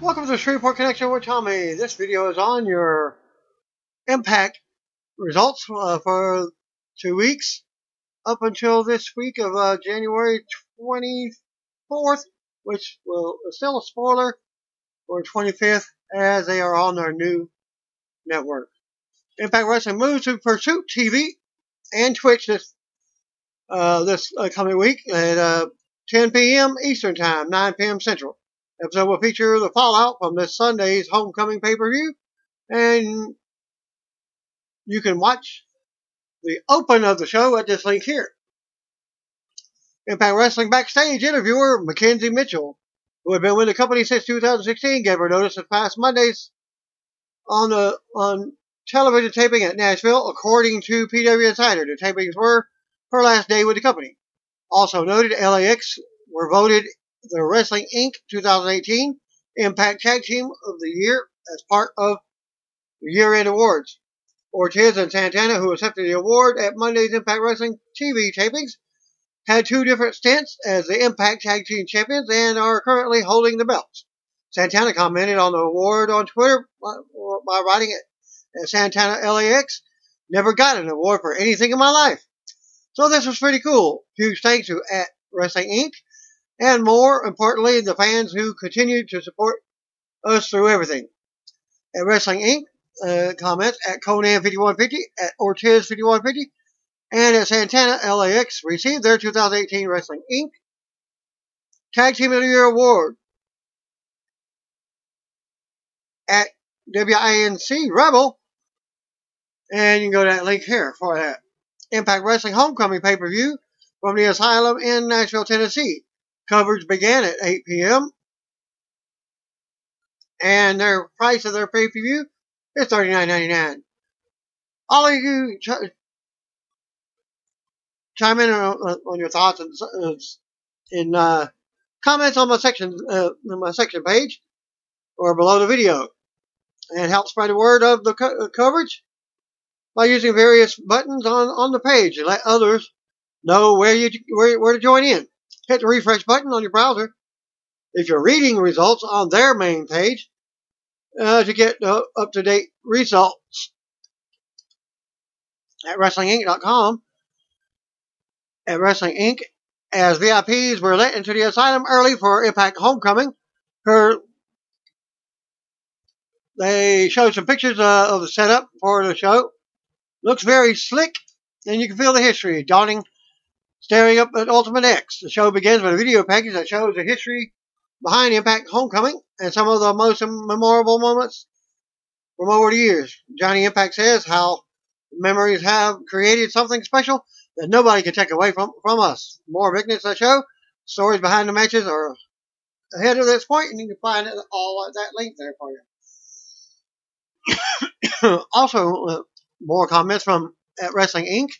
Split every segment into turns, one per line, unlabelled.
Welcome to the Shreveport Connection with Tommy. This video is on your Impact results for 2 weeks up until this week of January 24th, which is still a spoiler for 25th as they are on their new network. Impact Wrestling moves to Pursuit TV and Twitch this coming week at 10 p.m. Eastern Time, 9 p.m. Central. Episode will feature the fallout from this Sunday's Homecoming pay-per-view, and you can watch the open of the show at this link here. Impact Wrestling backstage interviewer Mackenzie Mitchell, who had been with the company since 2016, gave her notice this past Mondays on television taping at Nashville. According to PW Insider, the tapings were her last day with the company. Also noted, LAX were voted the Wrestling Inc. 2018 Impact Tag Team of the Year as part of the year-end awards. Ortiz and Santana, who accepted the award at Monday's Impact Wrestling TV tapings, had 2 different stints as the Impact Tag Team Champions and are currently holding the belts. Santana commented on the award on Twitter by writing it, Santana LAX never got an award for anything in my life. So this was pretty cool. Huge thanks to at Wrestling Inc. and more importantly, the fans who continue to support us through everything. At Wrestling Inc., comments at Conan5150, at Ortiz5150, and at Santana LAX received their 2018 Wrestling Inc. Tag Team of the Year award. At WINC Rebel, and you can go to that link here for that. Impact Wrestling Homecoming pay-per-view from the Asylum in Nashville, Tennessee. Coverage began at 8 p.m. and their price of their pay-per-view is $39.99. All of you chime in on your thoughts in comments on my section page or below the video, and help spread the word of the coverage by using various buttons on the page and let others know where to join in. Hit the refresh button on your browser if you're reading results on their main page to get up-to-date results. At WrestlingInc.com, at Wrestling Inc., as VIPs were let into the Asylum early for Impact Homecoming, they showed some pictures of the setup for the show. Looks very slick, and you can feel the history dawning, staring up at Ultimate X. The show begins with a video package that shows the history behind Impact Homecoming and some of the most memorable moments from over the years. Johnny Impact says how memories have created something special that nobody can take away from us. More vignettes that show stories behind the matches are ahead of this point, and you can find it all at that link there for you. Also, more comments from at Wrestling Inc.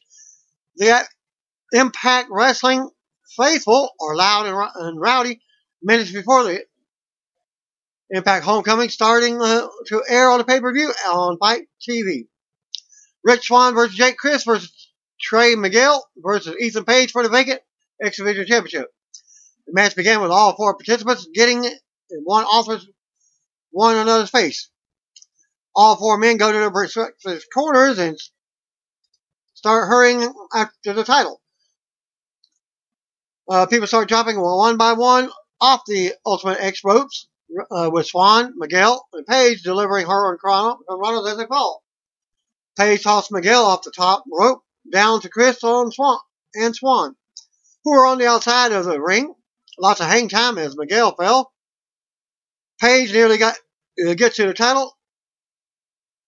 The Impact Wrestling faithful are loud and rowdy minutes before the Impact Homecoming starting to air on the pay-per-view on Fight TV. Rich Swann versus Jake Crist versus Trey Miguel versus Ethan Page for the vacant X Division Championship. The match began with all 4 participants getting in one another's face. All 4 men go to their respective corners and start hurrying after the title. People start dropping one by one off the Ultimate X ropes, with Swann, Miguel, and Page delivering hurricanranas as they fall. Page tossed Miguel off the top rope down to Crist and Swann, who were on the outside of the ring. Lots of hang time as Miguel fell. Page nearly gets to the title,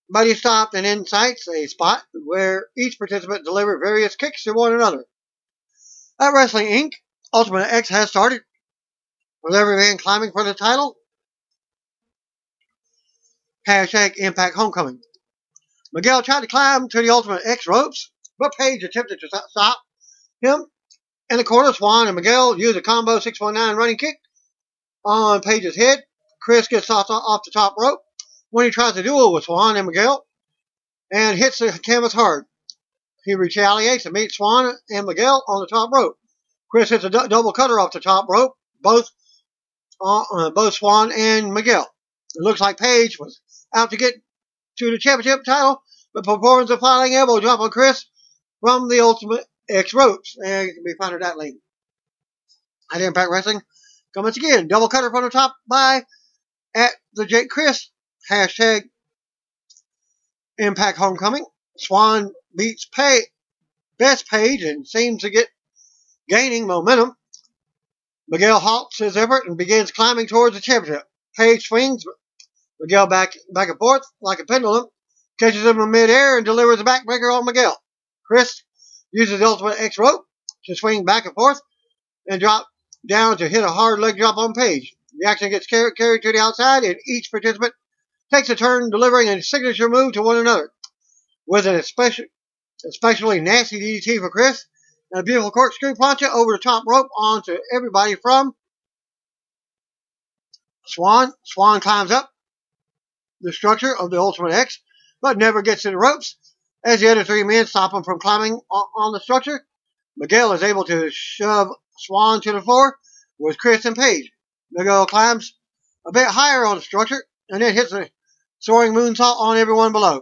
but he stopped and incites a spot where each participant delivered various kicks to one another. At Wrestling Inc., Ultimate X has started, with every man climbing for the title. Hashtag Impact Homecoming. Miguel tried to climb to the Ultimate X ropes, but Page attempted to stop him. In the corner, Swann and Miguel use a combo 619 running kick on Page's head. Chris gets off the top rope when he tries to duel with Swann and Miguel and hits the canvas hard. He retaliates and meets Swann and Miguel on the top rope. Chris hits a double cutter off the top rope, both Swann and Miguel. It looks like Paige was out to get to the championship title, but performs a flying elbow drop on Chris from the Ultimate X ropes. And you can be found at that link. At Impact Wrestling, comments again. Double cutter from the top by at the Jake Chris. Hashtag Impact Homecoming. Swan beats Best Paige and seems to get gaining momentum. Miguel halts his effort and begins climbing towards the championship. Paige swings Miguel back and forth like a pendulum, catches him in midair and delivers a backbreaker on Miguel. Chris uses the Ultimate X rope to swing back and forth and drop down to hit a hard leg drop on Paige. The action gets carried to the outside, and each participant takes a turn delivering a signature move to one another. With an especially nasty DDT for Chris, and a beautiful corkscrew plancha over the top rope onto everybody from Swan. Swan climbs up the structure of the Ultimate X, but never gets to the ropes. As the other three men stop him from climbing on the structure, Miguel is able to shove Swan to the floor with Chris and Paige. Miguel climbs a bit higher on the structure and then hits a soaring moonsault on everyone below.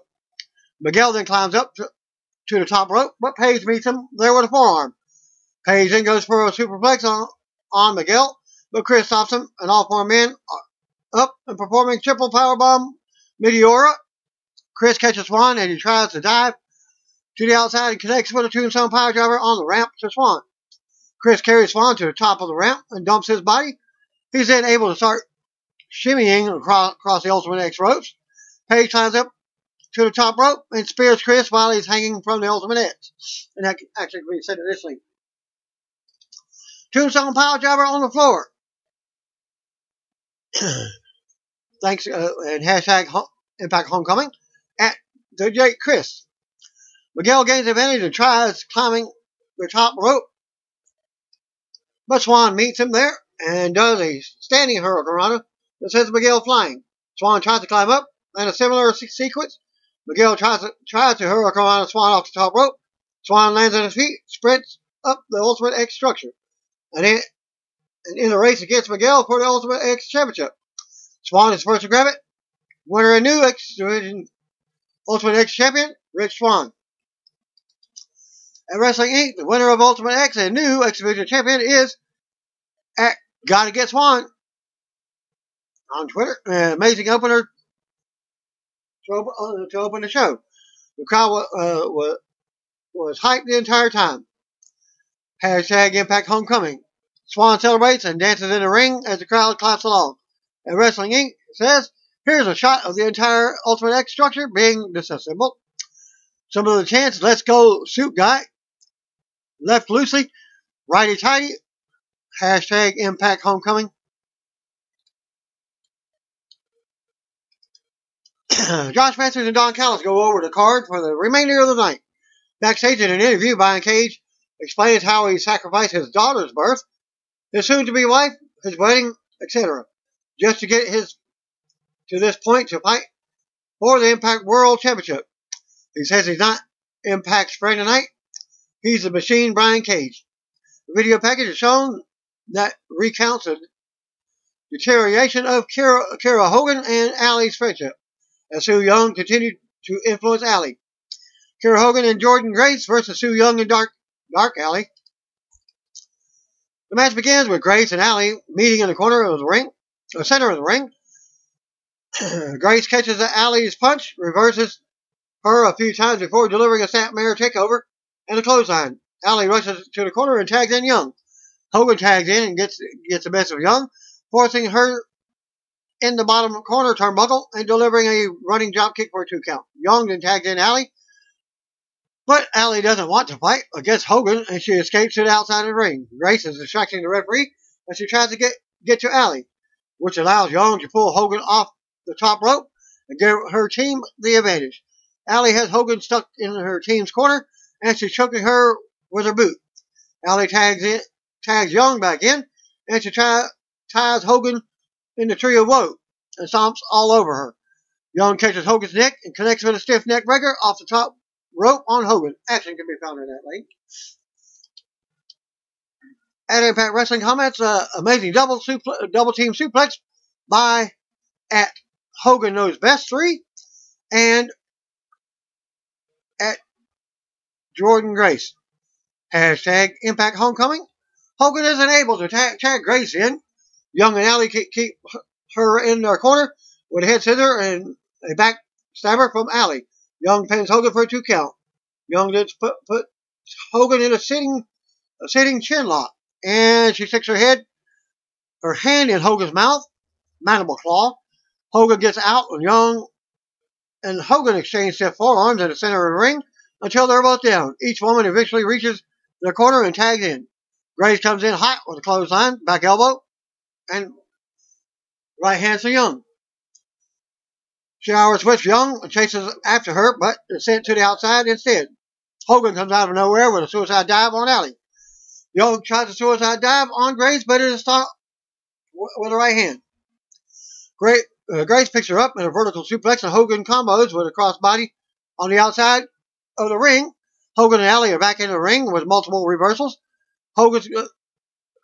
Miguel then climbs up to the top rope, but Paige meets him there with a forearm. Paige then goes for a superplex on Miguel, but Chris stops him, and all four men are up and performing triple powerbomb Meteora. Chris catches Swan and he tries to dive to the outside and connects with a tombstone power driver on the ramp to Swan. Chris carries Swan to the top of the ramp and dumps his body. He's then able to start shimmying across the Ultimate X ropes. Paige climbs up to the top rope and spears Chris while he's hanging from the Ultimate X. And that actually can be said initially. Tombstone power driver on the floor. Thanks, and hashtag Impact Homecoming at the Jake Chris. Miguel gains advantage and tries climbing the top rope, but Swan meets him there and does a standing hurricanrana that sends Miguel flying. Swan tries to climb up, and a similar sequence. Miguel tries to hurricanrana Swan off the top rope. Swan lands on his feet, sprints up the Ultimate X structure, and in a race against Miguel for the Ultimate X Championship. Swan is first to grab it. Winner and new X Division Ultimate X Champion, Rich Swann. At Wrestling Inc., the winner of Ultimate X and new X Division Champion is at Gotta Get Swan on Twitter. Amazing opener to open the show. The crowd was hyped the entire time. Hashtag Impact Homecoming. Swan celebrates and dances in the ring as the crowd claps along. And Wrestling Inc. says, here's a shot of the entire Ultimate X structure being disassembled. Some of the chants, let's go suit guy. Left loosely, righty tighty. Hashtag Impact Homecoming. Josh Masters and Don Callis go over the card for the remainder of the night. Backstage in an interview, Brian Cage explains how he sacrificed his daughter's birth, his soon-to-be wife, his wedding, etc., just to get to this point to fight for the Impact World Championship. He says he's not Impact's friend tonight. He's the Machine Brian Cage. The video package is shown that recounts the deterioration of Kira Hogan and Allie's friendship, as Sue Young continued to influence Allie. Kira Hogan and Jordan Grace versus Sue Young and Dark Allie. The match begins with Grace and Allie meeting in the center of the ring. Grace catches Allie's punch, reverses her a few times before delivering a Snapmare takeover and a clothesline. Allie rushes to the corner and tags in Young. Hogan tags in and gets the best of Young, forcing her in the bottom corner turnbuckle and delivering a running drop kick for a 2 count. Young then tags in Allie, but Allie doesn't want to fight against Hogan and she escapes to the outside of the ring. Grace is distracting the referee as she tries to get to Allie, which allows Young to pull Hogan off the top rope and give her team the advantage. Allie has Hogan stuck in her team's corner and she's choking her with her boot. Allie tags Young back in and she ties Hogan in the tree of woe and stomps all over her. Young catches Hogan's neck and connects with a stiff neck breaker off the top rope on Hogan. Action can be found in that link. At Impact Wrestling comments, amazing double team suplex by at Hogan Knows Best 3, and at Jordynne Grace. Hashtag Impact Homecoming. Hogan isn't able to tag Grace in. Young and Allie keep her in their corner with a head scissor and a back stabber from Allie. Young pins Hogan for a 2 count. Young then put Hogan in a sitting chin lock, and she sticks her hand in Hogan's mouth, mandible claw. Hogan gets out, and Young and Hogan exchange stiff forearms in the center of the ring until they're both down. Each woman eventually reaches their corner and tags in. Grace comes in hot with a clothesline, back elbow, and right hand to Young. She hours with Young and chases after her, but is sent to the outside instead. Hogan comes out of nowhere with a suicide dive on Allie. Young tries a suicide dive on Grace, but it is stopped with a right hand. Grace picks her up in a vertical suplex, and Hogan combos with a crossbody on the outside of the ring. Hogan and Allie are back in the ring with multiple reversals. Hogan's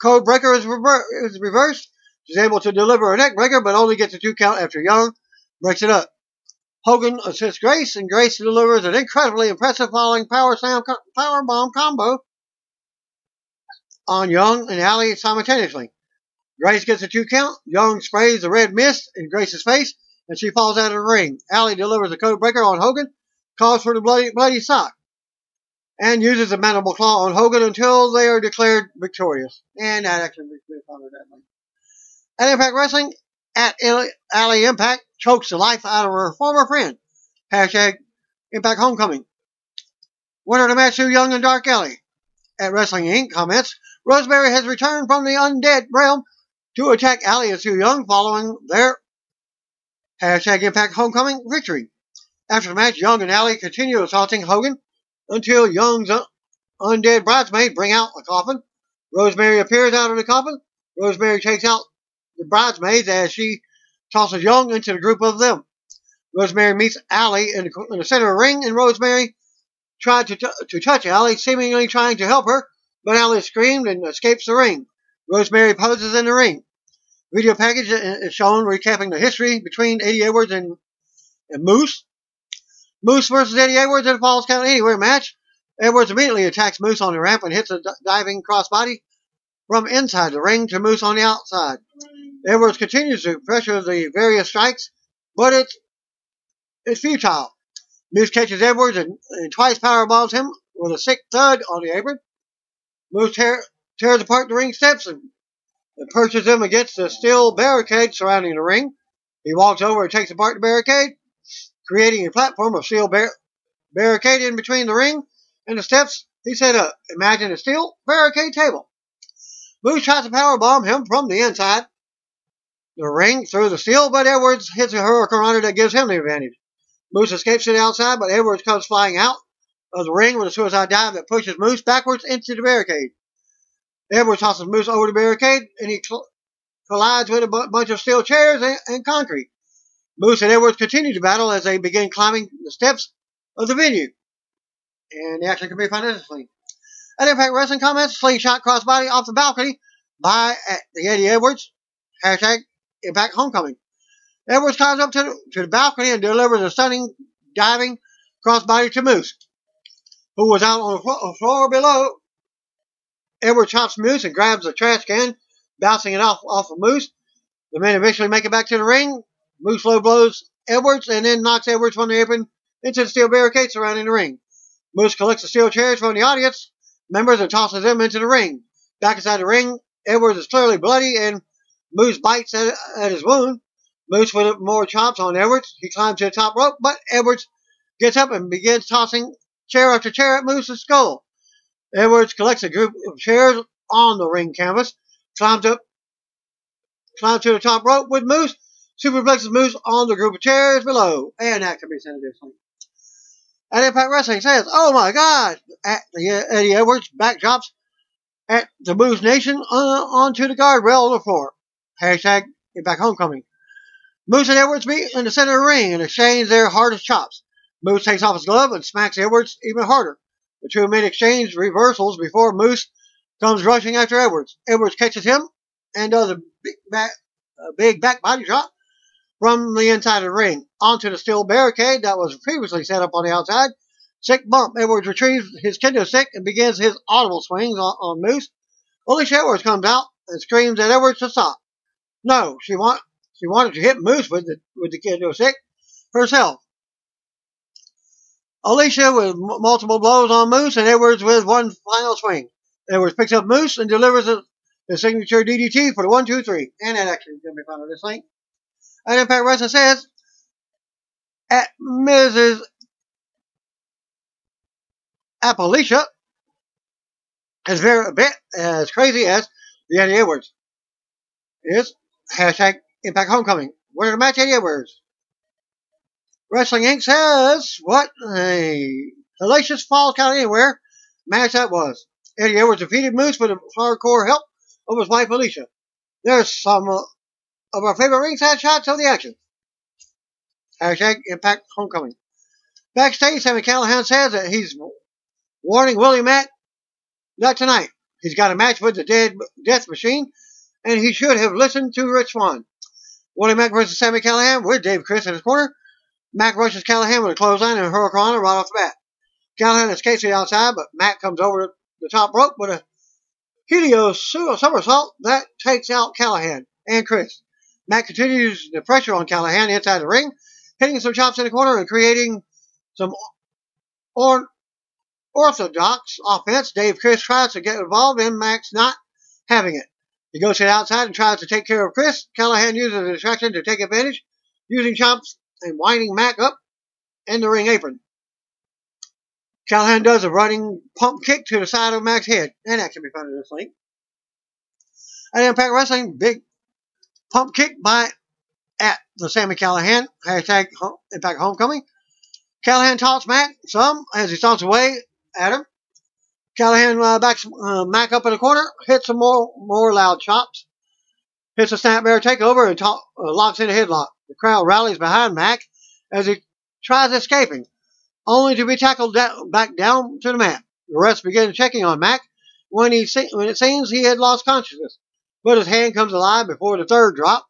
code breaker is reversed. She's able to deliver a neck breaker, but only gets a 2 count after Young breaks it up. Hogan assists Grace, and Grace delivers an incredibly impressive falling powerbomb combo on Young and Allie simultaneously. Grace gets a 2 count. Young sprays the red mist in Grace's face, and she falls out of the ring. Allie delivers a code breaker on Hogan, calls for the bloody sock, and uses a mandible claw on Hogan until they are declared victorious. And that actually makes me fun of that one. At Impact Wrestling, at Allie Impact chokes the life out of her former friend. Hashtag Impact Homecoming. Winner of the match, Su Yung and Dark Alley. At Wrestling Inc. comments, Rosemary has returned from the undead realm to attack Allie and Su Yung following their hashtag Impact Homecoming victory. After the match, Young and Allie continue assaulting Hogan until Young's undead bridesmaid bring out a coffin. Rosemary appears out of the coffin. Rosemary takes out the bridesmaids as she tosses Young into the group of them. Rosemary meets Allie in the center of the ring, and Rosemary tried to touch Allie, seemingly trying to help her, but Allie screamed and escapes the ring. Rosemary poses in the ring. Video package is shown recapping the history between Eddie Edwards and Moose. Moose versus Eddie Edwards in a Falls Count Anywhere match. Edwards immediately attacks Moose on the ramp and hits a diving crossbody from inside the ring to Moose on the outside. Edwards continues to pressure the various strikes, but it's futile. Moose catches Edwards and twice powerbombs him with a sick thud on the apron. Moose tears apart the ring steps and pushes them against the steel barricade surrounding the ring. He walks over and takes apart the barricade, creating a platform of steel barricade in between the ring and the steps he set up. Imagine a steel barricade table. Moose tries to powerbomb him from the inside the ring through the steel, but Edwards hits a hurricanrana that gives him the advantage. Moose escapes to the outside, but Edwards comes flying out of the ring with a suicide dive that pushes Moose backwards into the barricade. Edwards tosses Moose over the barricade, and he collides with a bunch of steel chairs and concrete. Moose and Edwards continue to battle as they begin climbing the steps of the venue. And the action can be found instantly. At Impact Wrestling comments, slingshot crossbody off the balcony by the Eddie Edwards. Hashtag Impact Homecoming. Edwards climbs up to the balcony and delivers a stunning diving crossbody to Moose, who was out on the floor below. Edwards chops Moose and grabs a trash can, bouncing it off of Moose. The men eventually make it back to the ring. Moose low blows Edwards and then knocks Edwards from the apron into the steel barricade surrounding the ring. Moose collects the steel chairs from the audience members and tosses them into the ring. Back inside the ring, Edwards is clearly bloody and Moose bites at his wound. Moose with more chops on Edwards. He climbs to the top rope, but Edwards gets up and begins tossing chair after chair at Moose's skull. Edwards collects a group of chairs on the ring canvas, climbs to the top rope with Moose, superplexes Moose on the group of chairs below, and that can be sent additionally. At Impact Wrestling says, "Oh my God!" At the Eddie Edwards backdrops at the Moose Nation onto the guardrail on the floor. Hashtag Impact Homecoming. Moose and Edwards meet in the center of the ring and exchange their hardest chops. Moose takes off his glove and smacks Edwards even harder. The two men exchange reversals before Moose comes rushing after Edwards. Edwards catches him and does a big back body drop from the inside of the ring onto the steel barricade that was previously set up on the outside. Sick bump. Edwards retrieves his kendo stick and begins his audible swings on Moose. Alicia Edwards comes out and screams at Edwards to stop. No, she wanted to hit Moose with the kendo stick herself. Alicia with multiple blows on Moose and Edwards with one final swing. Edwards picks up Moose and delivers the signature DDT for the 1-2-3. And that actually can be found on this link. And Impact Wrestling says at Mrs. Appalachia is very a bit as crazy as the Eddie Edwards is. Hashtag Impact Homecoming. Winner of the match, Eddie Edwards. Wrestling Inc. says what a hellacious fall count anywhere match that was. Eddie Edwards defeated Moose with the hardcore help of his wife Alicia. There's some of our favorite ringside shots of the action. Hashtag Impact Homecoming. Backstage, Sami Callihan says that he's warning Willie Mack not tonight. He's got a match with the Death Machine, and he should have listened to Rich Swann. Willie Mack versus Sami Callihan with Dave Chris in his corner. Mack rushes Callihan with a clothesline and a hurricanrana right off the bat. Callihan escapes to the outside, but Mack comes over the top rope with a Helios somersault that takes out Callihan and Chris. Mack continues the pressure on Callihan inside the ring, hitting some chops in the corner and creating some orthodox offense. Dave Chris tries to get involved, and Mack's not having it. He goes to the outside and tries to take care of Chris. Callihan uses a distraction to take advantage, using chops and winding Mack up in the ring apron. Callihan does a running pump kick to the side of Mack's head, and that can be found in this link. And Impact Wrestling, big pump kick at the Sami Callihan, hashtag Impact Homecoming. Callihan taunts Mack some as he stomps away at him. Callihan backs Mack up in the corner, hits some more loud chops, hits a snapmare takeover, and locks in a headlock. The crowd rallies behind Mack as he tries escaping, only to be tackled back down to the mat. The refs begin checking on Mack when it seems he had lost consciousness, but his hand comes alive before the third drop.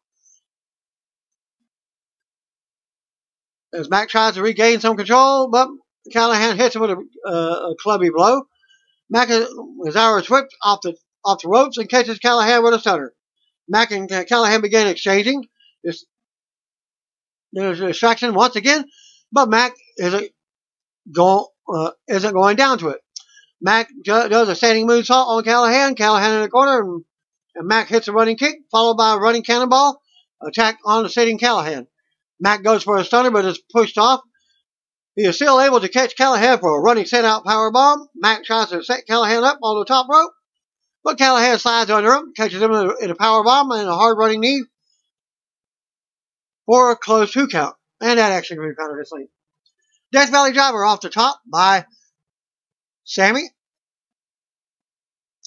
As Mack tries to regain some control, but Callihan hits him with a clubby blow. Mack is hours whipped off the ropes and catches Callihan with a stunner. Mack and Callihan begin exchanging. There's a distraction once again, but Mack isn't going down to it. Mack does a standing moonsault on Callihan. Callihan in the corner, and Mack hits a running kick, followed by a running cannonball attack on the sitting Callihan. Mack goes for a stunner, but is pushed off. He is still able to catch Callihan for a running set-out powerbomb. Mack tries to set Callihan up on the top rope, but Callihan slides under him, catches him in a powerbomb and a hard-running knee for a close 2 count. And that actually can be found in this link. Death Valley Driver off the top by Sami.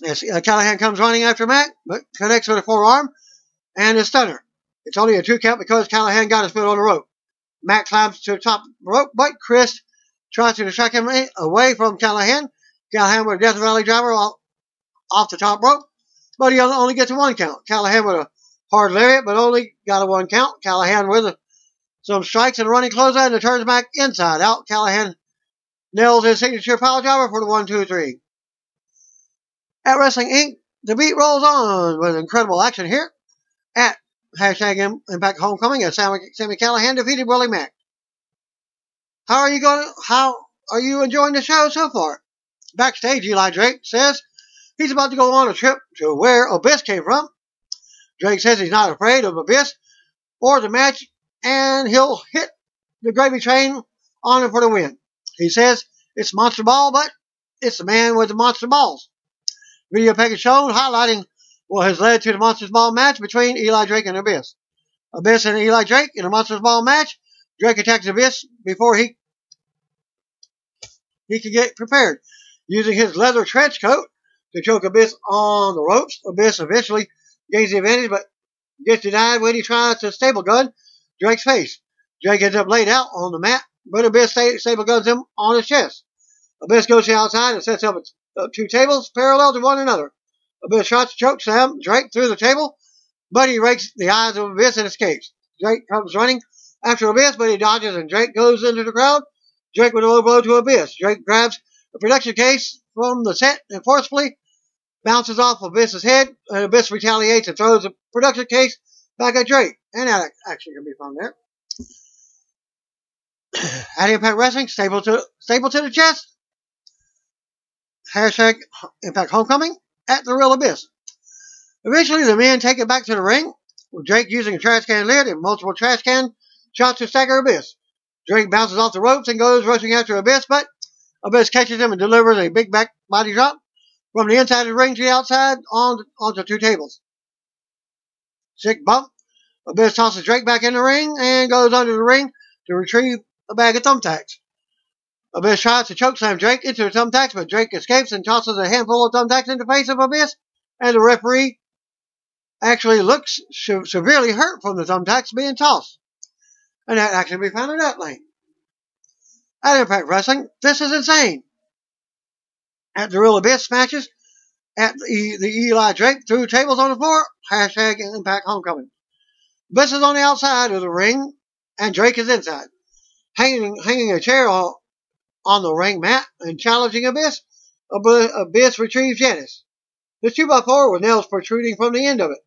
As Callihan comes running after Mack, but connects with a forearm and a stunner. It's only a 2 count because Callihan got his foot on the rope. Mack climbs to the top rope, but Chris tries to distract him away from Callihan. Callihan with a Death Valley Driver off the top rope, but he only gets a 1 count. Callihan with a hard lariat, but only got a 1 count. Callihan with some strikes and a running clothesline and turns Mack inside out. Callihan nails his signature pile driver for the 1-2-3. At Wrestling Inc., the beat rolls on with incredible action here at hashtag Impact Homecoming as Sami Callihan defeated Willie Mack. How are you enjoying the show so far? Backstage, Eli Drake says he's about to go on a trip to where Abyss came from. Drake says he's not afraid of Abyss or the match, and he'll hit the gravy train on him for the win. He says it's Monster Ball, but it's the man with the monster balls. Video package shown highlighting what has led to the Monsters Ball match between Eli Drake and Abyss. Abyss and Eli Drake in a Monsters Ball match. Drake attacks Abyss before he can get prepared. Using his leather trench coat to choke Abyss on the ropes. Abyss eventually gains the advantage, but gets denied when he tries to stable gun Drake's face. Drake ends up laid out on the mat, but Abyss stable guns him on his chest. Abyss goes to the outside and sets up 2 tables parallel to one another. Abyss tries to choke slam Drake through the table, but he rakes the eyes of Abyss and escapes. Drake comes running after Abyss, but he dodges and Drake goes into the crowd. Drake with a low blow to Abyss. Drake grabs a production case from the set and forcefully bounces off Abyss's head, and Abyss retaliates and throws the production case back at Drake. And that actually can be found there. At Impact Wrestling, staple to the chest. Hashtag Impact Homecoming at the Real Abyss. Eventually, the men take it back to the ring, with Drake using a trash can lid and multiple trash can shots to stagger Abyss. Drake bounces off the ropes and goes rushing after Abyss, but Abyss catches him and delivers a big back body drop from the inside of the ring to the outside onto two tables. Sick bump. Abyss tosses Drake back in the ring and goes under the ring to retrieve a bag of thumbtacks. Abyss tries to chokeslam Drake into the thumbtacks, but Drake escapes and tosses a handful of thumbtacks in the face of Abyss, and the referee actually looks severely hurt from the thumbtacks being tossed. And that actually be found in that lane. At Impact Wrestling, this is insane. At the Real Abyss matches, at the Eli Drake threw tables on the floor, hashtag Impact Homecoming. Abyss is on the outside of the ring, and Drake is inside, hanging a chair on the ring mat and challenging Abyss. Abyss retrieves Janice. The 2x4 with nails protruding from the end of it.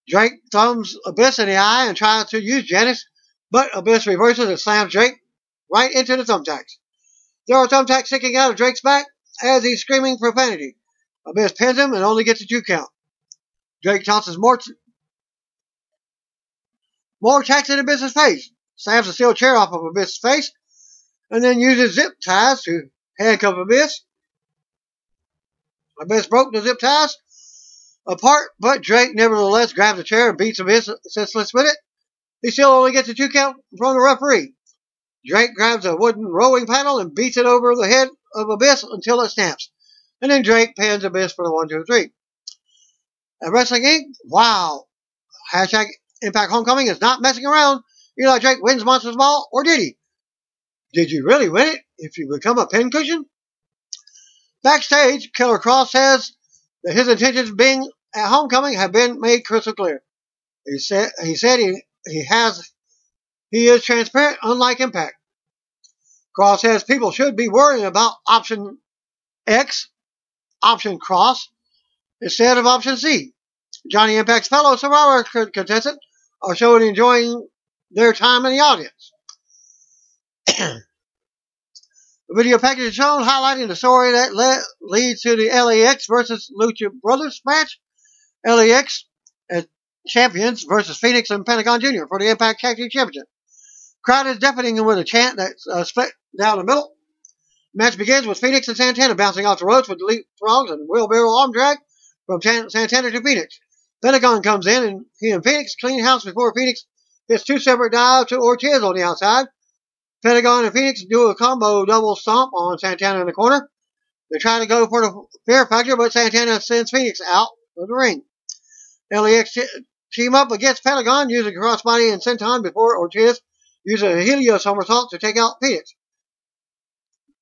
Drake thumbs Abyss in the eye and tries to use Janice, but Abyss reverses and slams Drake right into the thumbtacks. There are thumbtacks sticking out of Drake's back as he's screaming profanity. Abyss pins him and only gets a 2 count. Drake tosses more tacks in Abyss's face, slams the steel chair off of Abyss's face, and then uses zip ties to handcuff Abyss. Abyss broke the zip ties apart, but Drake nevertheless grabs the chair and beats Abyss senseless with it. He still only gets a 2 count from the referee. Drake grabs a wooden rowing paddle and beats it over the head of Abyss until it snaps. And then Drake pins Abyss for the 1, 2, 3. At Wrestling Inc., wow. Hashtag Impact Homecoming is not messing around. Eli Drake wins Monsters Ball, or did he? Did you really win it if you become a pincushion? Backstage, Killer Kross says that his intentions being at Homecoming have been made crystal clear. He said he is transparent, unlike Impact. Kross says people should be worrying about option X, option Cross, instead of option C. Johnny Impact's fellow Survivor contestants are showing enjoying their time in the audience. The video package is shown highlighting the story that leads to the LAX versus Lucha Brothers match. LAX as champions versus Phoenix and Pentagon Jr. for the Impact Tag Team Championship. Crowd is deafening with a chant that's split down the middle. Match begins with Phoenix and Santana bouncing off the ropes with leap throgs and wheelbarrow arm drag from Santana to Phoenix. Pentagon comes in and he and Phoenix clean house before Phoenix hits 2 separate dives to Ortiz on the outside. Pentagon and Phoenix do a combo double stomp on Santana in the corner. They try to go for the fear factor, but Santana sends Phoenix out of the ring. LAX team up against Pentagon using crossbody and senton before Ortiz uses a helio somersault to take out Phoenix.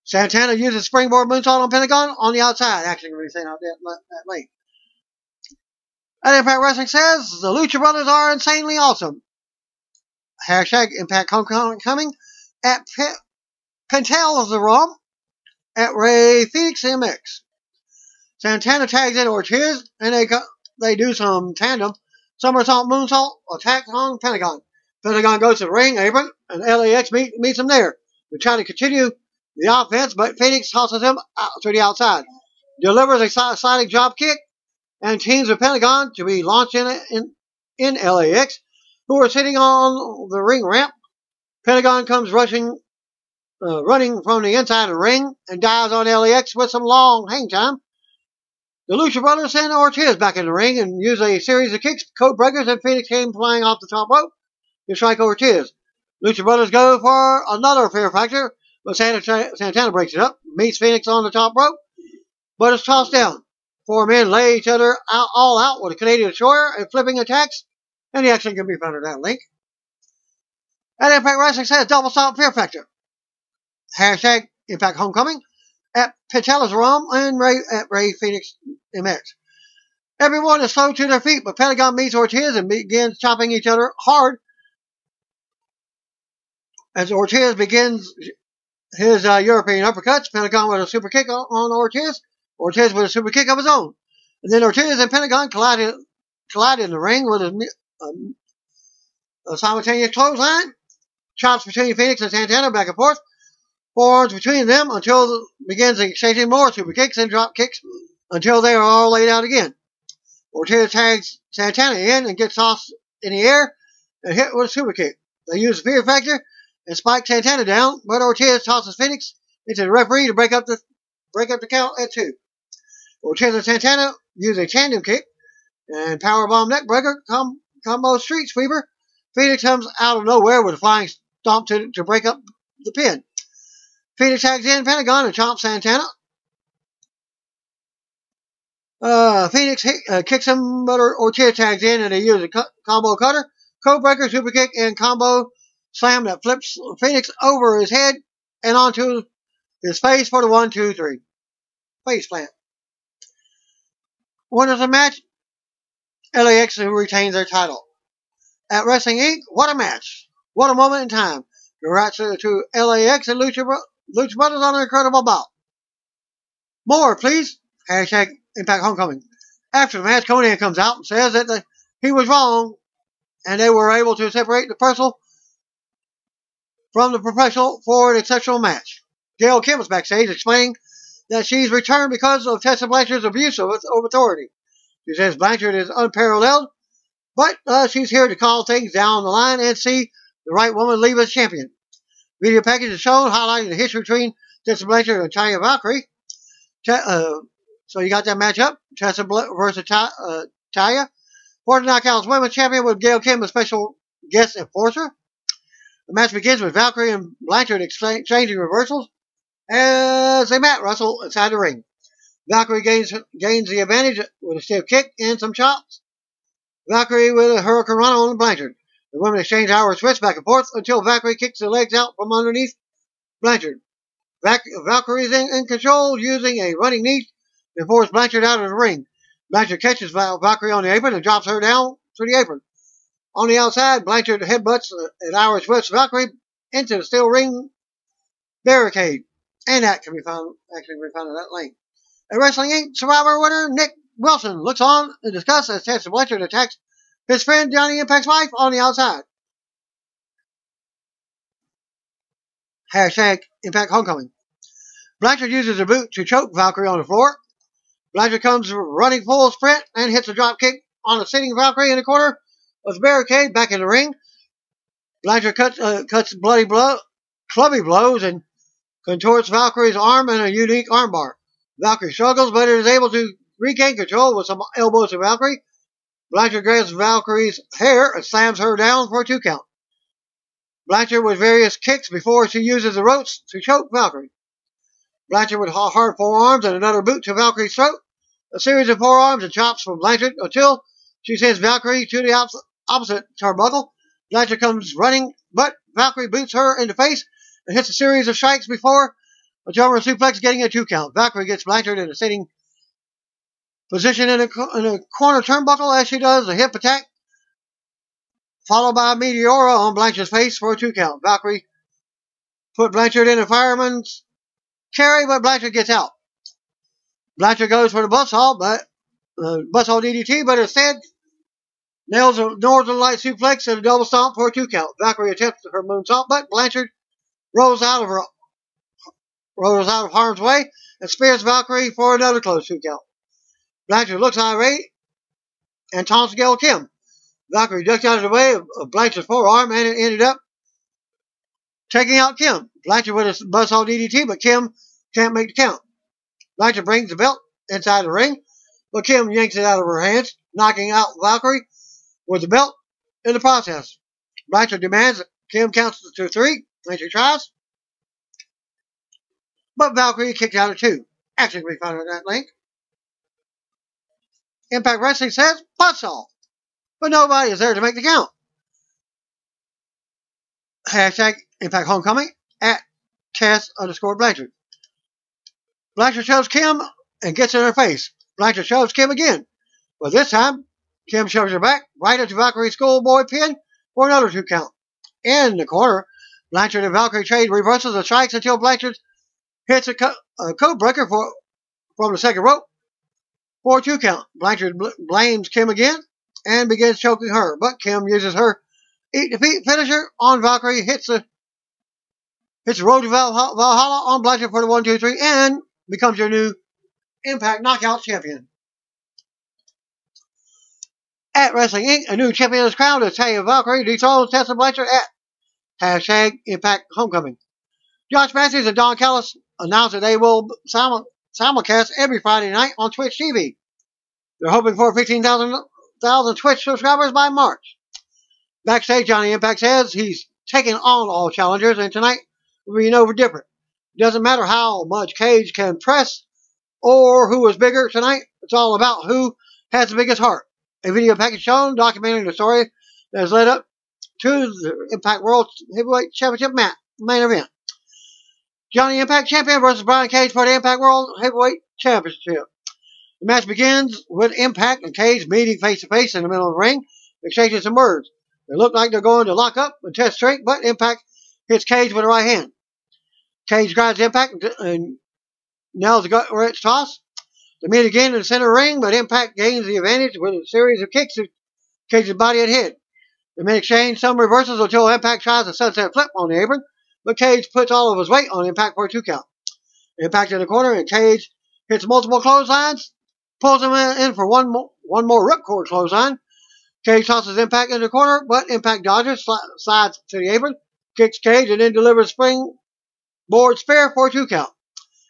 Santana uses springboard moonsault on Pentagon on the outside. Actually, really saying out that late. And Impact Wrestling says the Lucha Brothers are insanely awesome. Hashtag Impact Homecoming at Pentel of the Rum at Ray Phoenix MX. Santana tags in Ortiz and they do some tandem somersault moonsault attack on Pentagon. Pentagon goes to the ring apron and LAX meets him there. They try to continue the offense, but Phoenix tosses him out to the outside. Delivers a sliding drop kick and teams with Pentagon to be launched in LAX, who are sitting on the ring ramp. Pentagon comes running from the inside of the ring and dives on LAX with some long hang time. The Lucha Brothers send Ortiz back in the ring and use a series of kicks, code breakers, and Phoenix came flying off the top rope to strike Ortiz. Lucha Brothers go for another fear factor, but Santana breaks it up, meets Phoenix on the top rope, but it's tossed down. 4 men lay each other all out with a Canadian Destroyer and flipping attacks, and the action can be found in that link. And Impact Wrestling says double stomp fear factor. Hashtag Impact Homecoming at Patella's Rum and Ray Phoenix MX. Everyone is slow to their feet, but Pentagon meets Ortiz and begins chopping each other hard As Ortiz begins his European uppercuts, Pentagon with a super kick on Ortiz. Ortiz with a super kick of his own. And then Ortiz and Pentagon collide in the ring with a simultaneous clothesline. Chops between Phoenix and Santana back and forth. Forearms between them until begins exchanging more super kicks and drop kicks until they are all laid out again. Ortiz tags Santana in and gets tossed in the air and hit with a super kick. They use the fear factor and spike Santana down, but Ortiz tosses Phoenix into the referee to break up the count at 2. Ortiz and Santana use a tandem kick and powerbomb neckbreaker combo street sweeper. Phoenix comes out of nowhere with a flying stomp to break up the pin. Phoenix tags in Pentagon and chomps Santana. Phoenix kicks him, but Ortiz tags in and they use a combo cutter, code breaker, super kick, and combo slam that flips Phoenix over his head and onto his face for the 1, 2, 3. Face plant. Winners of the match, LAX, who retains their title. At Wrestling Inc., what a match. What a moment in time. Congrats to LAX and Lucha Brothers on an incredible bout. More, please. Hashtag Impact Homecoming. After the match, Konnan comes out and says that he was wrong and they were able to separate the personal from the professional for an exceptional match. Gail Kim was backstage explaining that she's returned because of Tessa Blanchard's abuse of authority. She says Blanchard is unparalleled, but she's here to call things down the line and see the right woman leave as champion. Video package is shown highlighting the history between Tessa Blanchard and Taya Valkyrie. So you got that matchup, Tessa versus Taya. For the Knockouts Women's Champion with Gail Kim as special guest enforcer. The match begins with Valkyrie and Blanchard exchanging reversals as they mat wrestle inside the ring. Valkyrie gains the advantage with a stiff kick and some chops. Valkyrie with a Hurricane Rana on Blanchard. The women exchange Irish twists back and forth until Valkyrie kicks the legs out from underneath Blanchard. Valkyrie is in control, using a running knee to force Blanchard out of the ring. Blanchard catches Valkyrie on the apron and drops her down to the apron. On the outside, Blanchard headbutts an Irish whips Valkyrie into the steel ring barricade. And that can be found at that link. A Wrestling Inc. Survivor winner, Nick Wilson, looks on to discuss as Tessa Blanchard attacks his friend Johnny Impact's wife on the outside. Hashtag Impact Homecoming. Blanchard uses her boot to choke Valkyrie on the floor. Blanchard comes running full sprint and hits a drop kick on a sitting Valkyrie in the corner of the barricade back in the ring. Blanchard cuts clubby blows and contorts Valkyrie's arm in a unique armbar. Valkyrie struggles, but is able to regain control with some elbows to Valkyrie. Blanchard grabs Valkyrie's hair and slams her down for a 2 count. Blanchard with various kicks before she uses the ropes to choke Valkyrie. Blanchard with hard forearms and another boot to Valkyrie's throat. A series of forearms and chops from Blanchard until she sends Valkyrie to the opposite turnbuckle. Blanchard comes running, but Valkyrie boots her in the face and hits a series of strikes before a German suplex, getting a 2 count. Valkyrie gets Blanchard in a sitting position in a corner turnbuckle as she does a hip attack, followed by a Meteora on Blanchard's face for a 2 count. Valkyrie put Blanchard in a fireman's carry, but Blanchard gets out. Blanchard goes for the buzzsaw DDT, but instead nails a Northern Light suplex and a double stomp for a 2 count. Valkyrie attempts her moonsault, but Blanchard rolls out of harm's way and spears Valkyrie for another close 2 count. Blanchard looks irate and taunts Gail Kim. Valkyrie ducks out of the way of Blanchard's forearm and it ended up taking out Kim. Blanchard with a buzzsaw DDT, but Kim can't make the count. Blanchard brings the belt inside the ring, but Kim yanks it out of her hands, knocking out Valkyrie with the belt in the process. Blanchard demands that Kim counts to 3, and she tries, but Valkyrie kicked out at 2. Actually, we found that link. Impact Wrestling says buzzsaw, but nobody is there to make the count. Hashtag Impact Homecoming at Tess_Blanchard. Blanchard shoves Kim and gets in her face. Blanchard shoves Kim again, but this time Kim shoves her back right into Valkyrie's schoolboy pin for another 2 count. In the corner, Blanchard and Valkyrie trade reversals and strikes until Blanchard hits a code breaker from the second rope for a 2 count. Blanchard blames Kim again and begins choking her, but Kim uses her eat defeat finisher on Valkyrie, hits the road to Valhalla on Blanchard for the 1, 2, 3, and becomes your new Impact Knockout champion. At Wrestling Inc., a new champion is crowned as Taya Valkyrie dethrones Tessa Blanchard at #Impact Homecoming. Josh Matthews and Don Callis announced that they will simulcast every Friday night on Twitch TV. They're hoping for 15,000 Twitch subscribers by March. Backstage, Johnny Impact says he's taking on all challengers, and tonight will be no different. It doesn't matter how much Cage can press or who is bigger tonight. It's all about who has the biggest heart. A video package shown documenting the story that has led up to the Impact World Heavyweight Championship main event. Johnny Impact Champion versus Brian Cage for the Impact World Heavyweight Championship. The match begins with Impact and Cage meeting face to face in the middle of the ring, exchanging some words. They look like they're going to lock up and test strength, but Impact hits Cage with a right hand. Cage grabs Impact and nails the gut-wrench toss. They meet again in the center ring, but Impact gains the advantage with a series of kicks to Cage's body and head. They may exchange some reversals until Impact tries a sunset flip on the apron, but Cage puts all of his weight on Impact for a 2 count. Impact in the corner, and Cage hits multiple clotheslines, pulls him in for one more ripcord clothesline. Cage tosses Impact in the corner, but Impact dodges, slides to the apron, kicks Cage, and then delivers springboard spear for a 2 count.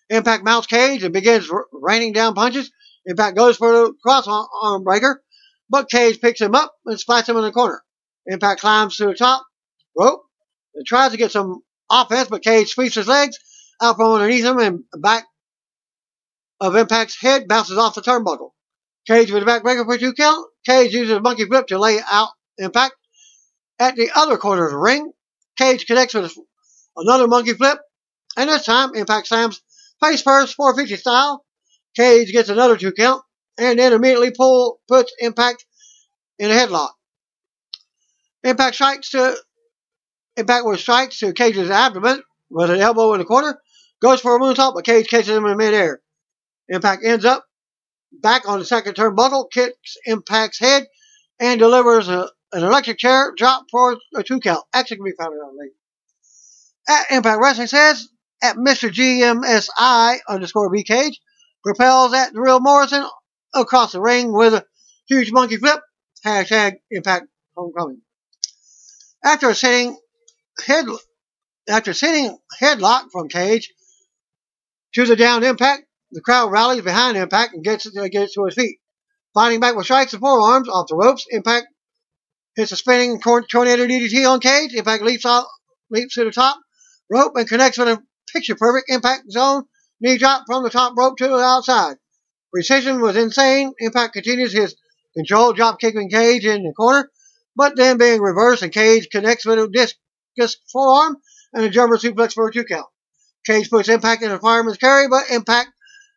Impact mounts Cage and begins raining down punches. Impact goes for the cross arm breaker, but Cage picks him up and splats him in the corner. Impact climbs to the top rope and tries to get some offense, but Cage sweeps his legs out from underneath him, and the back of Impact's head bounces off the turnbuckle. Cage with a backbreaker for a 2 count. Cage uses a monkey flip to lay out Impact. At the other corner of the ring, Cage connects with another monkey flip, and this time Impact slams face first, 450 style. Cage gets another 2 count, and then immediately puts Impact in a headlock. Impact with strikes to Cage's abdomen with an elbow in the corner, goes for a moonsault, but Cage catches him in midair. Impact ends up back on the second turnbuckle, kicks Impact's head, and delivers an electric chair drop for a 2 count. Action can be found out later. At Impact Wrestling says, at Mr. GMSI_B Cage propels at the real Morrison across the ring with a huge monkey flip. # Impact Homecoming. After sitting headlock from Cage to the downed Impact, the crowd rallies behind Impact and gets to his feet. Fighting back with strikes and forearms off the ropes, Impact hits a spinning tornado DDT on Cage. Impact leaps to the top rope and connects with a picture-perfect Impact Zone knee drop from the top rope to the outside. Precision was insane. Impact continues his controlled drop kicking Cage in the corner, but then being reversed, and Cage connects with a discus forearm and a German suplex for a 2 count. Cage puts Impact in a fireman's carry, but Impact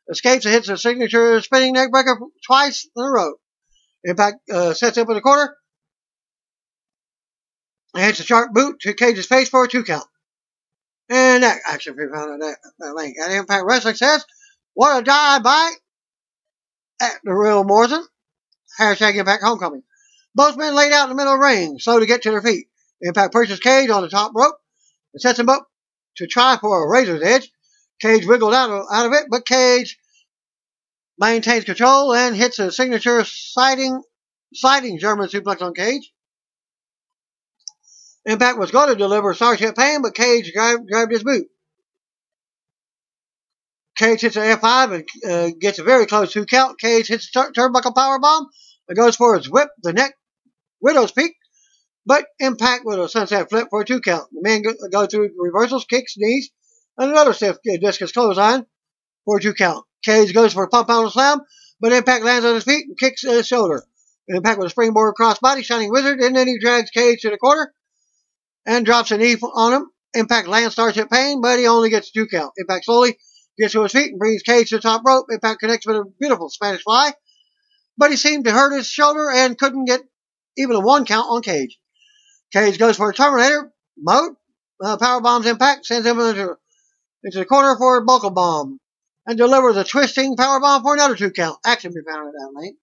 escapes and hits a signature spinning neckbreaker twice in a row. Impact sets up in the corner and hits a sharp boot to Cage's face for a 2 count. And that action we found on that link. And Impact Wrestling says, what a dive by at the real Morrison. # Impact Homecoming. Both men laid out in the middle of the ring, slow to get to their feet. Impact pushes Cage on the top rope and sets him up to try for a razor's edge. Cage wiggled out of it, but Cage maintains control and hits a signature sliding German suplex on Cage. Impact was going to deliver Starship Pain, but Cage grabbed his boot. Cage hits an F5 and gets a very close 2 count. Cage hits a turnbuckle powerbomb and goes for his whip, the neck, Widow's Peak, but Impact with a sunset flip for a 2 count. The men go through reversals, kicks, knees, and another stiff discus clothesline for a 2 count. Cage goes for a pump out slam, but Impact lands on his feet and kicks his shoulder. Impact with a springboard crossbody, Shining Wizard, and then he drags Cage to the corner and drops a knee on him. Impact lands Starship Pain, but he only gets a 2 count. Impact slowly gets to his feet and brings Cage to the top rope. Impact connects with a beautiful Spanish Fly, but he seemed to hurt his shoulder and couldn't get even a 1 count on Cage. Cage goes for a Terminator mode, power bombs Impact, sends him into the corner for a buckle bomb, and delivers a twisting power bomb for another 2 count. Action be found at that lane.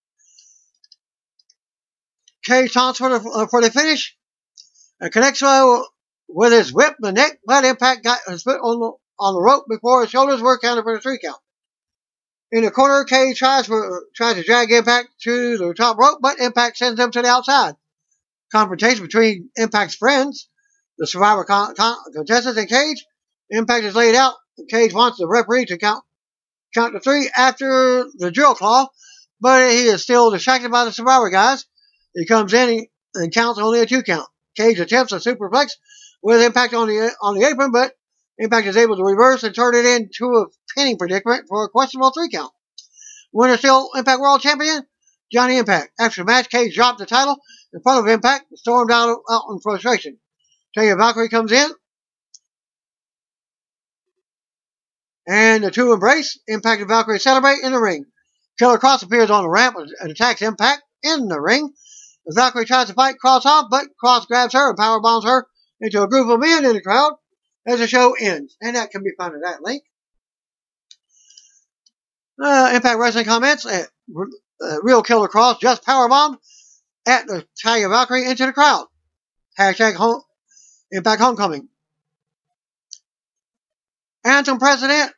Cage taunts for the finish, and connects with his whip the neck, but Impact got his foot on the rope before his shoulders were counted for the 3 count. In the corner, Cage tries to drag Impact to the top rope, but Impact sends him to the outside. Confrontation between Impact's friends, the Survivor contestants, and Cage. Impact is laid out. Cage wants the referee to count to 3 after the drill claw, but he is still distracted by the Survivor guys. He comes in and counts only a 2 count. Cage attempts a superplex with Impact on the apron, but Impact is able to reverse and turn it into a pinning predicament for a questionable 3 count. Winner still Impact World Champion, Johnny Impact. After the match, Cage dropped the title in front of Impact and stormed out in frustration. Taya Valkyrie comes in, and the two embrace. Impact and Valkyrie celebrate in the ring. Killer Kross appears on the ramp and attacks Impact in the ring. As Valkyrie tries to fight Kross off, but Kross grabs her and power bombs her into a group of men in the crowd as the show ends. And that can be found at that link. Impact Wrestling comments at Real Killer Kross just powerbomb at the Taya Valkyrie into the crowd. Hashtag Impact Homecoming. Anthem President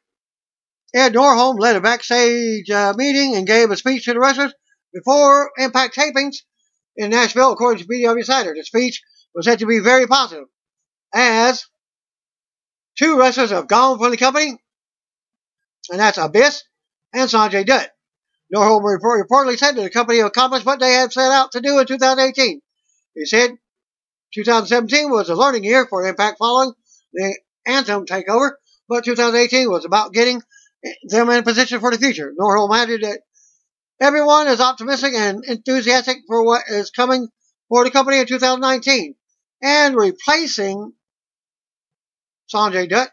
Ed Norholm led a backstage meeting and gave a speech to the wrestlers before Impact tapings in Nashville, according to PW Insider. The speech was said to be very positive, as 2 wrestlers have gone from the company, and that's Abyss and Sanjay Dutt. Norholm reportedly said that the company accomplished what they had set out to do in 2018. He said 2017 was a learning year for Impact following the Anthem takeover, but 2018 was about getting them in position for the future. Norholm added that everyone is optimistic and enthusiastic for what is coming for the company in 2019, and replacing Sanjay Dutt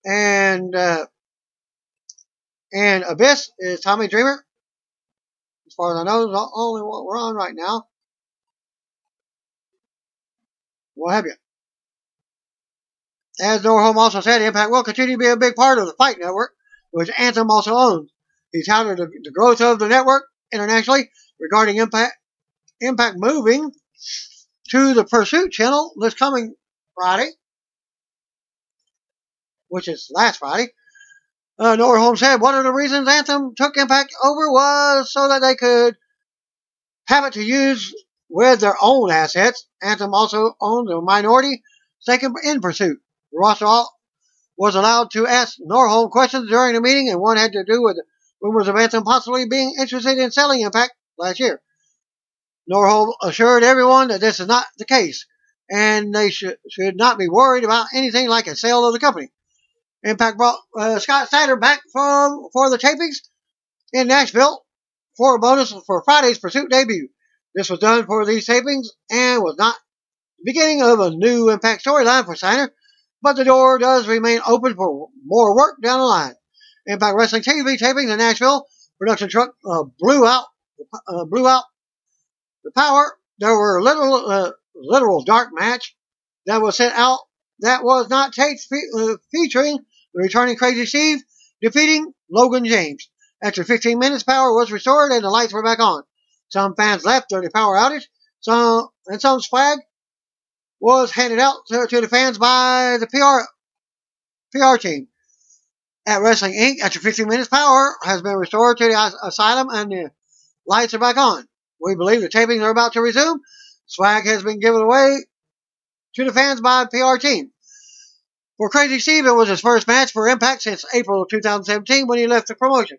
and Abyss is Tommy Dreamer. As far as I know, is only what we're on right now. What have you? As Norholm also said, Impact will continue to be a big part of the Fight Network, which Anthem also owns. He touted the growth of the network internationally regarding Impact moving to the Pursuit channel this coming Friday, which is last Friday. Norholm said one of the reasons Anthem took Impact over was so that they could have it to use with their own assets. Anthem also owns a minority stake in Pursuit. The roster was allowed to ask Norholm questions during the meeting, and one had to do with rumors of Anthem possibly being interested in selling Impact last year. Norholm assured everyone that this is not the case, and they should not be worried about anything like a sale of the company. Impact brought Scott Steiner back for the tapings in Nashville for a bonus for Friday's Pursuit debut. This was done for these tapings and was not the beginning of a new Impact storyline for Steiner, but the door does remain open for more work down the line. Impact Wrestling TV tapings in Nashville. Production truck blew out the power. There were literal dark match that was sent out that was not taped, featuring the returning Crazy Steve defeating Logan James. After 15 minutes, power was restored and the lights were back on. Some fans left during the power outage. Some swag was handed out to the fans by the PR team. At Wrestling Inc., after 15 minutes, power has been restored to the asylum and the lights are back on. We believe the tapings are about to resume. Swag has been given away to the fans by the PR team. For Crazy Steve, it was his first match for Impact since April of 2017 when he left the promotion.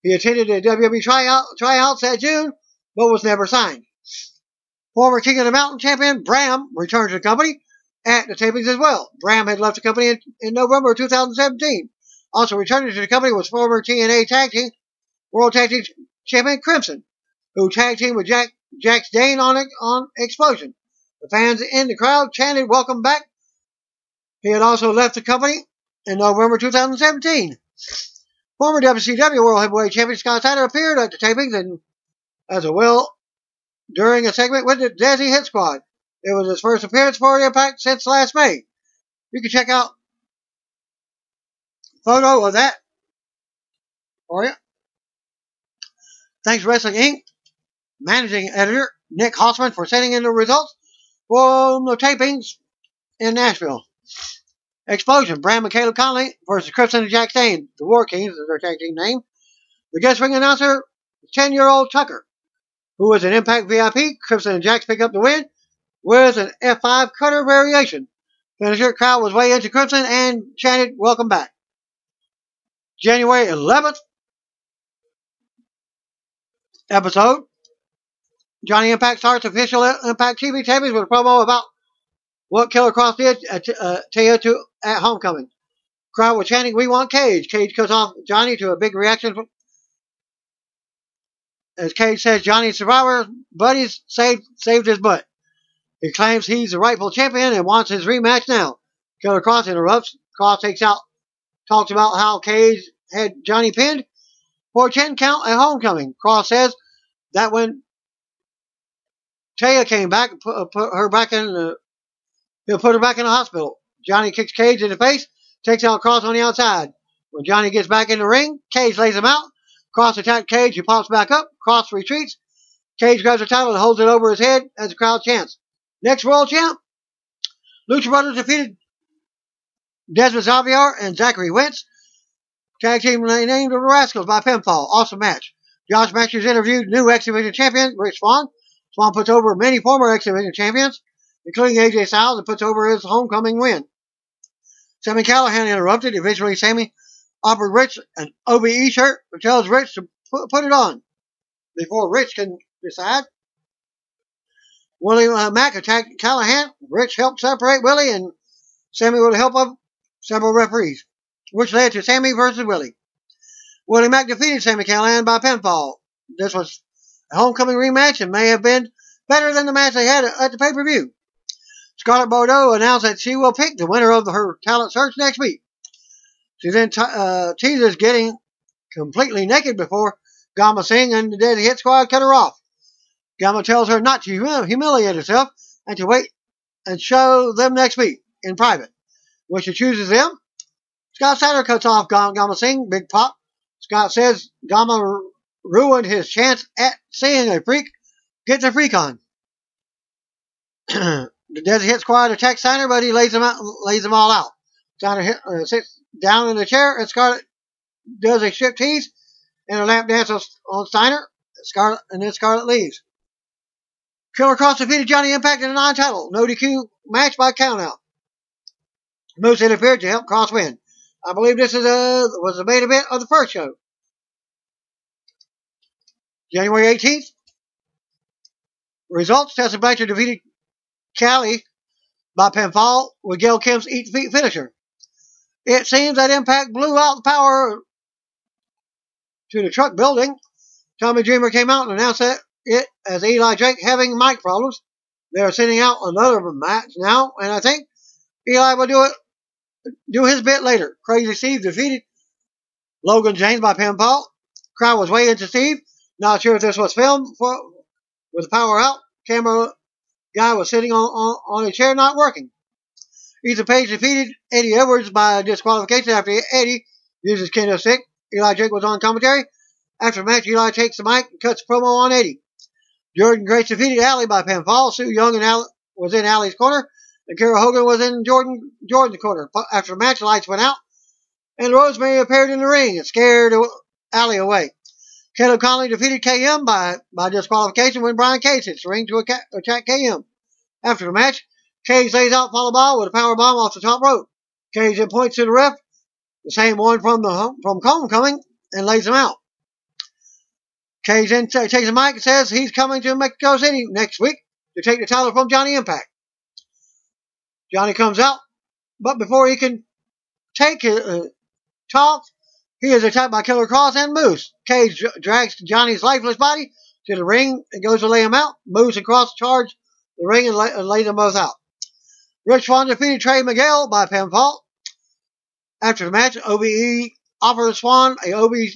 He attended the WWE tryouts that June, but was never signed. Former King of the Mountain champion Bram returned to the company at the tapings as well. Bram had left the company in November of 2017. Also returning to the company was former TNA World Tag Team Champion Crimson, who tag teamed with Jax Dane on Explosion. The fans in the crowd chanted "Welcome back." He had also left the company in November 2017. Former WCW World Heavyweight Champion Scott Steiner appeared at the tapings and as well during a segment with the Desi Hit Squad. It was his first appearance for Impact since last May. You can check out a photo of that for you. Thanks Wrestling Inc. Managing Editor Nick Hossman for sending in the results from the tapings in Nashville. Explosion, Brand and Caleb Conley versus Crimson and Jack Stain. The War Kings is their tag team name. The guest ring announcer, 10-year-old Tucker, who was an Impact VIP. Crimson and Jack pick up the win with an F5 cutter variation. Finisher, crowd was way into Crimson and chanted, "Welcome back." January 11th episode. Johnny Impact starts official Impact TV tapings with a promo about what Killer Kross did at Homecoming. Crowd was chanting, "We want Cage." Cage cuts off Johnny to a big reaction as Cage says Johnny's survivor buddies saved his butt. He claims he's the rightful champion and wants his rematch now. Killer Kross interrupts. Kross talks about how Cage had Johnny pinned for a 10 count at Homecoming. Kross says that when Taya came back, he'll put her back in the hospital. Johnny kicks Cage in the face, takes out Kross on the outside. When Johnny gets back in the ring, Cage lays him out. Kross attacks Cage, who pops back up. Kross retreats. Cage grabs the title and holds it over his head as the crowd chants. Next world champ. Lucha Brothers defeated Desmond Xavier and Zachary Wentz. Tag team named the Rascals by pinfall. Awesome match. Josh Masters interviewed new X Division champion Rich Swann. Swann puts over many former X Division champions, including AJ Styles, and puts over his Homecoming win. Sami Callihan interrupted. Eventually, Sami offered Rich an OBE shirt, and tells Rich to put it on before Rich can decide. Willie Mack attacked Callihan. Rich helped separate Willie, and Sami with the help of several referees, which led to Sami versus Willie. Willie Mack defeated Sami Callihan by pinfall. This was a Homecoming rematch and may have been better than the match they had at the pay-per-view. Scarlett Bordeaux announced that she will pick the winner of her talent search next week. She then teases getting completely naked before Gama Singh and the Dead Hit Squad cut her off. Gama tells her not to humiliate herself and to wait and show them next week in private. When she chooses them, Scott Steiner cuts off Gama Singh, big pop. Scott says Gama ruined his chance at seeing a freak. Get the freak on. The Desert Hit Squad attacks Steiner, but he lays them all out. Steiner sits down in the chair, and Scarlett does a striptease and a lap dance on Steiner. And then Scarlett leaves. Killer Kross defeated Johnny Impact in a non-title, no DQ match by countout. Moose interfered to help Kross win. I believe this was the main event of the first show. January 18th. Results: Tessa Blanchard defeated Callie by pinfall with Gail Kim's Eat Feet finisher. It seems that Impact blew out the power to the truck building. Tommy Dreamer came out and announced it as Eli Drake having mic problems. They are sending out another match now, and I think Eli will do his bit later. Crazy Steve defeated Logan James by pinfall. Crowd was way into Steve. Not sure if this was filmed with the power out. Camera guy was sitting on a chair not working. Ethan Page defeated Eddie Edwards by disqualification after Eddie uses kendo stick. Eli Drake was on commentary. After the match, Eli takes the mic and cuts a promo on Eddie. Jordan Grace defeated Allie by pinfall. Sue Young was in Allie's corner, and Kara Hogan was in Jordan's corner. After the match, the lights went out, and Rosemary appeared in the ring and scared Allie away. Caleb Conley defeated KM by disqualification when Brian Cage hits the ring to attack KM. After the match, Cage lays out Follow Ball with a power bomb off the top rope. Cage then points to the ref, the same one from Homecoming, and lays him out. Cage then takes the mic and says he's coming to Mexico City next week to take the title from Johnny Impact. Johnny comes out, but before he can talk, he is attacked by Killer Kross and Moose. Cage drags Johnny's lifeless body to the ring and goes to lay him out. Moose and Kross charge the ring and lay them both out. Rich Swann defeated Trey Miguel by pinfall. After the match, OBE offered Swann a OBE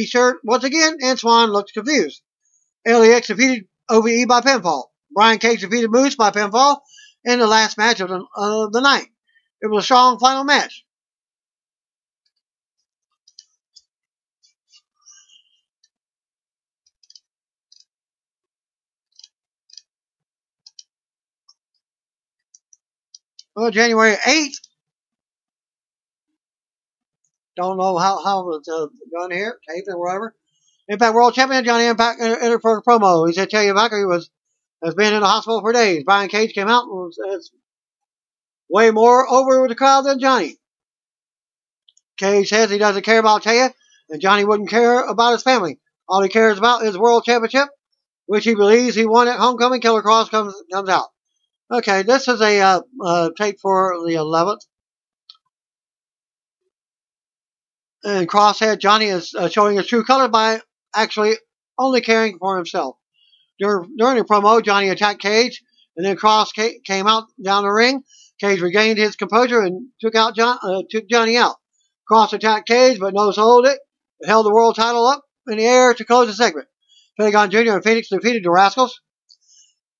shirt once again, and Swann looked confused. LAX defeated OBE by pinfall. Brian Cage defeated Moose by pinfall in the last match of the night. It was a strong final match. Well, January 8th. Don't know how it's done here, tape or whatever. Impact World Champion Johnny Impact entered for a promo. He said Terry Impact has been in the hospital for days. Brian Cage came out and was way more over with the crowd than Johnny. Cage says he doesn't care about Taya, and Johnny wouldn't care about his family. All he cares about is World Championship, which he believes he won at Homecoming. Killer Cross comes out. Okay, this is a tape for the 11th. And Cross said Johnny is showing his true colors by actually only caring for himself. During the promo, Johnny attacked Cage, and then Cross came out down the ring. Cage regained his composure and took Johnny out. Cross attacked Cage, but no sold it. It held the world title up in the air to close the segment. Pentagon Jr. and Phoenix defeated the Rascals.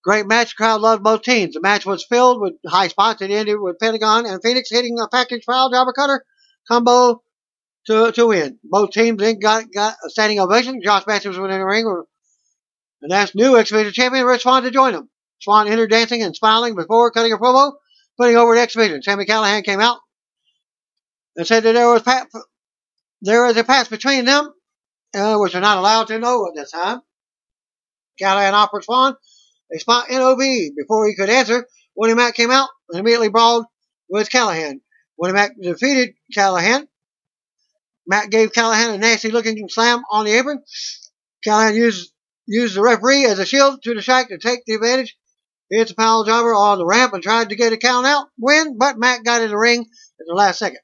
Great match. The crowd loved both teams. The match was filled with high spots. It ended with Pentagon and Phoenix hitting a package pile driver cutter combo to win. Both teams then got a standing ovation. Josh Masters went in the ring, and that's new X-Division champion Rich Swann to join him. Swann entered dancing and smiling before cutting a promo, putting over the X-Division. Sami Callihan came out and said that there was a past between them, which they're not allowed to know at this time. Callihan offered Swann a spot in OB. Before he could answer, Willie Mack came out and immediately brawled with Callihan. Willie Mack defeated Callihan. Mack gave Callihan a nasty-looking slam on the apron. Callihan used the referee as a shield to distract to take the advantage. He hit the pile driver on the ramp and tried to get a count out win, but Mack got in the ring at the last second.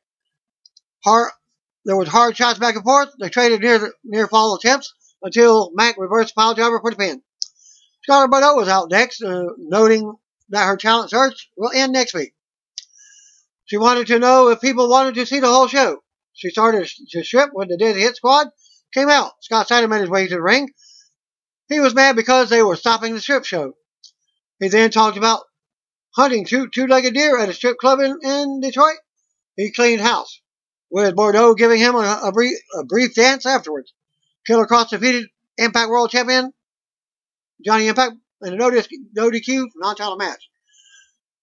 There was hard shots back and forth. They traded near fall attempts until Mack reversed the pile driver for the pin. Scarlett Bordeaux was out next, noting that her talent search will end next week. She wanted to know if people wanted to see the whole show. She started to strip when the Dizzy Hit Squad came out. Scott Steiner made his way to the ring. He was mad because they were stopping the strip show. He then talked about hunting two-legged deer at a strip club in Detroit. He cleaned house, with Bordeaux giving him a brief dance afterwards. Killer Cross defeated Impact World Champion Johnny Impact in a no DQ non-title match.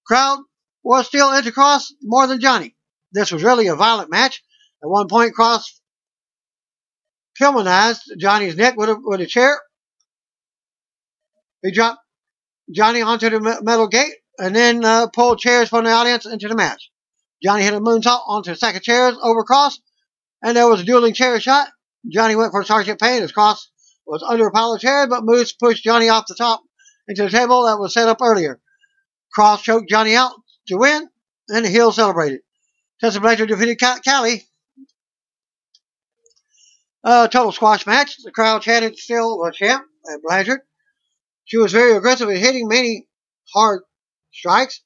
Crowd was still into Cross more than Johnny. This was really a violent match. At one point, Cross Pillmanized Johnny's neck with a chair. He dropped Johnny onto the metal gate and then pulled chairs from the audience into the match. Johnny hit a moonsault onto a stack of chairs over Cross, and there was a dueling chair shot. Johnny went for Sergeant Payne as Cross was under a pile of chairs, but Moose pushed Johnny off the top into the table that was set up earlier. Cross choked Johnny out to win, and the heel celebrated. Tessa Blanchard defeated Callie. Total squash match. The crowd chanted still a champ at Blanchard. She was very aggressive in hitting many hard strikes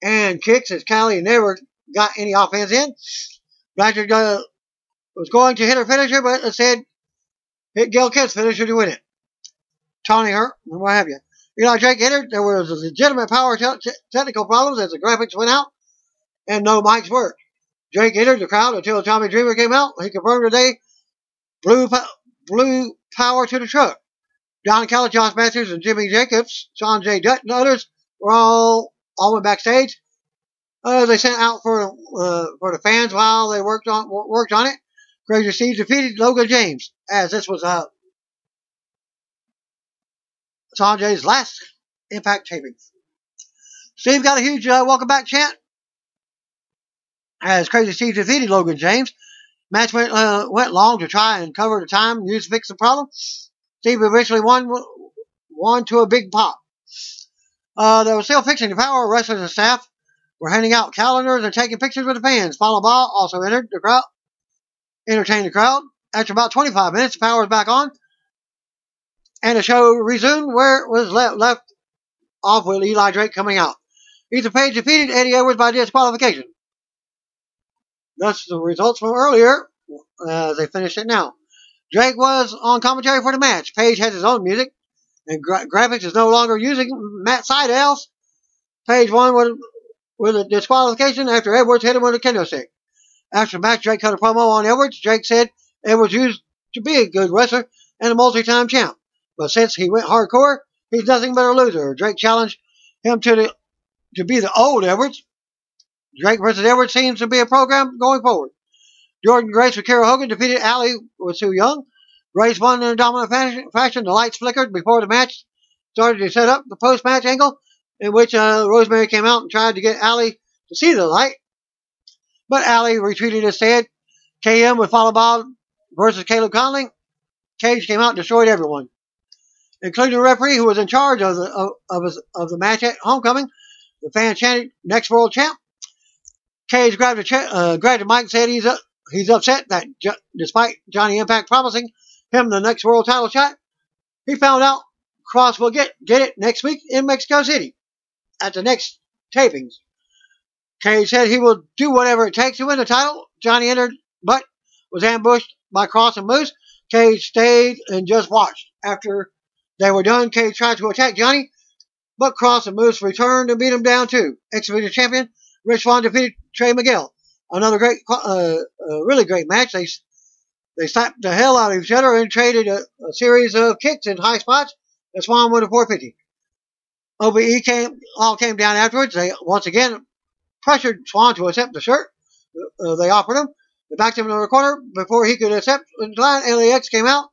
and kicks as Callie never got any offense in. Blanchard was going to hit her finisher, but instead hit Gail Kidd's finisher to win it, taunting her and what have you. Eli Drake entered. There was a legitimate power technical problems as the graphics went out and no mics worked. Drake entered the crowd until Tommy Dreamer came out. He confirmed today blew power to the truck. Don Callis, Josh Masters, and Jimmy Jacobs, Sean J. Dutt, and others were all went backstage. They sent out for the fans while they worked on it. Crazy Steve defeated Logan James, as this was Sanjay's last Impact taping. Steve got a huge welcome back chant as Crazy Steve defeated Logan James. Match went long to try and cover the time used to fix the problem. Steve eventually won to a big pop. They were still fixing the power. Wrestlers and staff were handing out calendars and taking pictures with the fans. Final Ball also entered the crowd, entertained the crowd. After about 25 minutes, the power was back on, and the show resumed where it was left off with Eli Drake coming out. Ethan Page defeated Eddie Edwards by disqualification. That's the results from earlier. They finished it now. Drake was on commentary for the match. Page has his own music, and Graphics is no longer using Matt Seidel's. Page won with a disqualification after Edwards hit him with a kendo stick. After the match, Drake cut a promo on Edwards. Drake said Edwards used to be a good wrestler and a multi-time champ, but since he went hardcore, he's nothing but a loser. Drake challenged him to be the old Edwards. Drake versus Edwards seems to be a program going forward. Jordan Grace with Kara Hogan defeated Allie with Sue Young. Grace won in a dominant fashion. The lights flickered before the match started to set up the post-match angle, in which Rosemary came out and tried to get Allie to see the light, but Allie retreated instead. KM with Fallah Bahh versus Caleb Conley. Cage came out and destroyed everyone, including the referee who was in charge of the match at Homecoming. The fan chanted, "Next World Champ." Cage grabbed the mic and said he's upset that despite Johnny Impact promising him the next world title shot, he found out Cross will get it next week in Mexico City at the next tapings. Cage said he will do whatever it takes to win the title. Johnny entered, but was ambushed by Cross and Moose. Cage stayed and just watched. After they were done, Cage tried to attack Johnny, but Cross and Moose returned and beat him down too. X-Division champion Rich Swann defeated Trey Miguel. Another really great match. They slapped the hell out of each other and traded a series of kicks in high spots. And Swann won a 450. OBE came down afterwards. They once again pressured Swann to accept the shirt they offered him. They backed him into the corner before he could accept the line. LAX came out.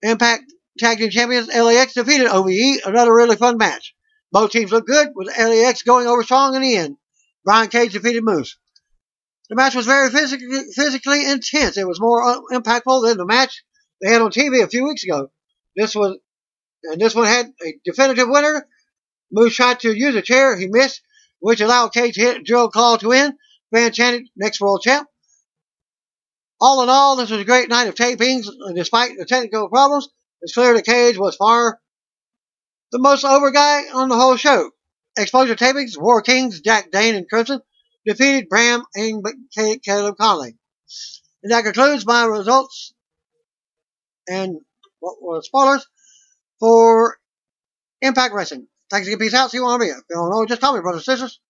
Impact Tag Team Champions LAX defeated OBE. Another really fun match. Both teams looked good, with LAX going over strong in the end. Brian Cage defeated Moose. The match was very physically intense. It was more impactful than the match they had on TV a few weeks ago. This one had a definitive winner. Moose tried to use a chair. He missed, which allowed Cage to hit Drill Claw to win. Fan chanted, "Next World Champ." All in all, this was a great night of tapings. Despite the technical problems, it's clear that Cage was far the most over guy on the whole show. Exposure tapings, War Kings, Jack Dane and Crimson defeated Bram and Caleb Conley. And that concludes my results and spoilers for Impact Wrestling. Thanks again. Peace out. See you on the video. If you don't know, just tell me, brothers and sisters.